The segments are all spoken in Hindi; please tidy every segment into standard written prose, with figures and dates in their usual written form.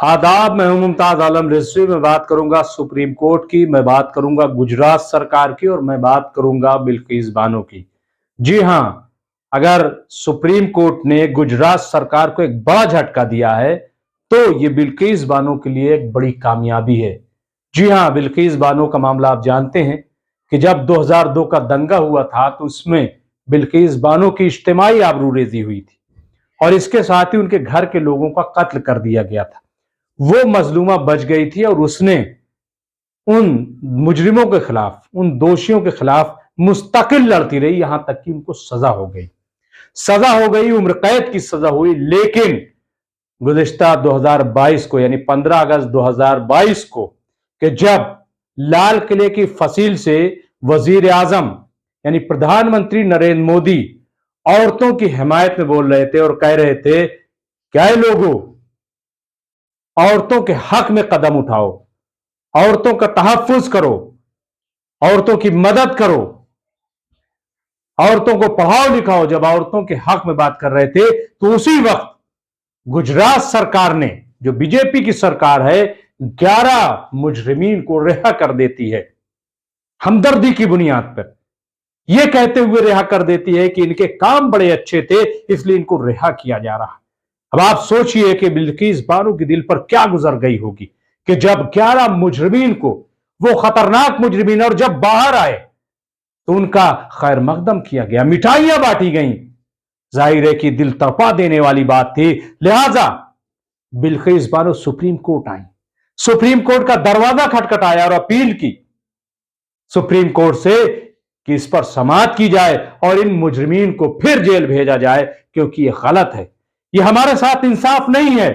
आदाब, मैं हूं मुमताज आलम रिजवी। मैं बात करूंगा सुप्रीम कोर्ट की, मैं बात करूंगा गुजरात सरकार की और मैं बात करूंगा बिल्किस बानो की। जी हां, अगर सुप्रीम कोर्ट ने गुजरात सरकार को एक बड़ा झटका दिया है तो ये बिल्किस बानो के लिए एक बड़ी कामयाबी है। जी हां, बिल्किस बानो का मामला आप जानते हैं कि जब 2002 का दंगा हुआ था तो उसमें बिल्किस बानो की इज्तिमाई आबरूरेजी हुई थी और इसके साथ ही उनके घर के लोगों का कत्ल कर दिया गया था। वो मजलूमा बच गई थी और उसने उन मुजरिमों के खिलाफ, उन दोषियों के खिलाफ मुस्तकिल लड़ती रही, यहां तक कि उनको सजा हो गई। सजा हो गई, उम्र कैद की सजा हुई। लेकिन गुज़िश्ता 2022 को, यानी 15 अगस्त 2022 को, कि जब लाल किले की फसील से वजीर आजम यानी प्रधानमंत्री नरेंद्र मोदी औरतों की हिमायत में बोल रहे थे और कह रहे थे, क्या लोगों, औरतों के हक में कदम उठाओ, औरतों का तहफ्फुज करो, औरतों की मदद करो, औरतों को पढ़ाओ लिखाओ। जब औरतों के हक में बात कर रहे थे तो उसी वक्त गुजरात सरकार ने, जो बीजेपी की सरकार है, 11 मुजरिमीन को रिहा कर देती है हमदर्दी की बुनियाद पर। यह कहते हुए रिहा कर देती है कि इनके काम बड़े अच्छे थे इसलिए इनको रिहा किया जा रहा है। अब आप सोचिए कि बिल्किस बानो के दिल पर क्या गुजर गई होगी कि जब 11 मुजरिमीन को, वो खतरनाक मुजरिमीन, और जब बाहर आए तो उनका खैर मकदम किया गया, मिठाइयां बांटी गईं। जाहिर है कि दिल तड़पा देने वाली बात थी। लिहाजा बिल्किस बानो सुप्रीम कोर्ट आई, सुप्रीम कोर्ट का दरवाजा खटखटाया और अपील की सुप्रीम कोर्ट से कि इस पर समाअत की जाए और इन मुजरिमीन को फिर जेल भेजा जाए, क्योंकि यह गलत है, यह हमारे साथ इंसाफ नहीं है,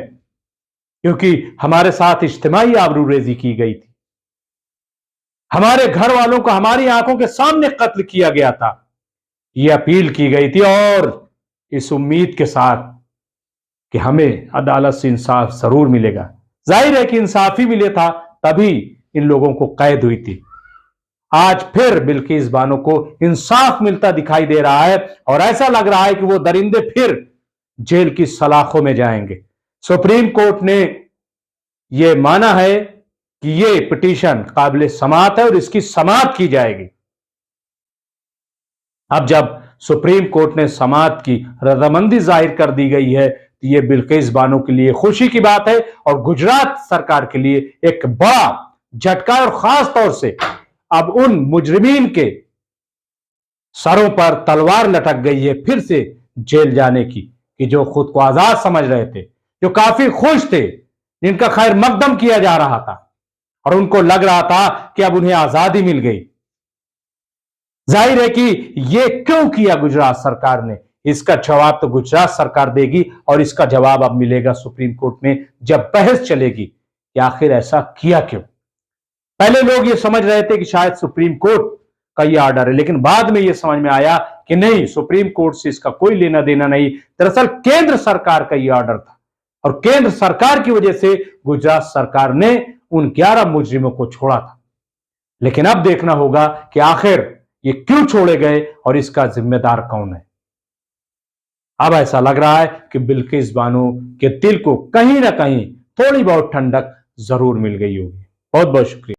क्योंकि हमारे साथ इज्तिमाई आबरूरेजी की गई थी, हमारे घर वालों को हमारी आंखों के सामने कत्ल किया गया था। यह अपील की गई थी और इस उम्मीद के साथ कि हमें अदालत से इंसाफ जरूर मिलेगा। जाहिर है कि इंसाफ ही मिले था, तभी इन लोगों को कैद हुई थी। आज फिर बिल्किस बानो को इंसाफ मिलता दिखाई दे रहा है और ऐसा लग रहा है कि वो दरिंदे फिर जेल की सलाखों में जाएंगे। सुप्रीम कोर्ट ने यह माना है कि यह पिटीशन काबिल समाअत है और इसकी समाअत की जाएगी। अब जब सुप्रीम कोर्ट ने समाअत की रजामंदी जाहिर कर दी गई है तो यह बिल्किस बानो के लिए खुशी की बात है और गुजरात सरकार के लिए एक बड़ा झटका, और खास तौर से अब उन मुजरिमीन के सरों पर तलवार लटक गई है फिर से जेल जाने की, कि जो खुद को आजाद समझ रहे थे, जो काफी खुश थे, जिनका खैर मकदम किया जा रहा था और उनको लग रहा था कि अब उन्हें आजादी मिल गई। जाहिर है कि यह क्यों किया गुजरात सरकार ने, इसका जवाब तो गुजरात सरकार देगी और इसका जवाब अब मिलेगा सुप्रीम कोर्ट में जब बहस चलेगी कि आखिर ऐसा किया क्यों। पहले लोग ये समझ रहे थे कि शायद सुप्रीम कोर्ट का ये ऑर्डर है, लेकिन बाद में यह समझ में आया कि नहीं, सुप्रीम कोर्ट से इसका कोई लेना देना नहीं, दरअसल केंद्र सरकार का यह ऑर्डर था और केंद्र सरकार की वजह से गुजरात सरकार ने उन 11 मुजरिमों को छोड़ा था। लेकिन अब देखना होगा कि आखिर ये क्यों छोड़े गए और इसका जिम्मेदार कौन है। अब ऐसा लग रहा है कि बिल्किस बानो के दिल को कहीं ना कहीं थोड़ी बहुत ठंडक जरूर मिल गई होगी। बहुत बहुत शुक्रिया।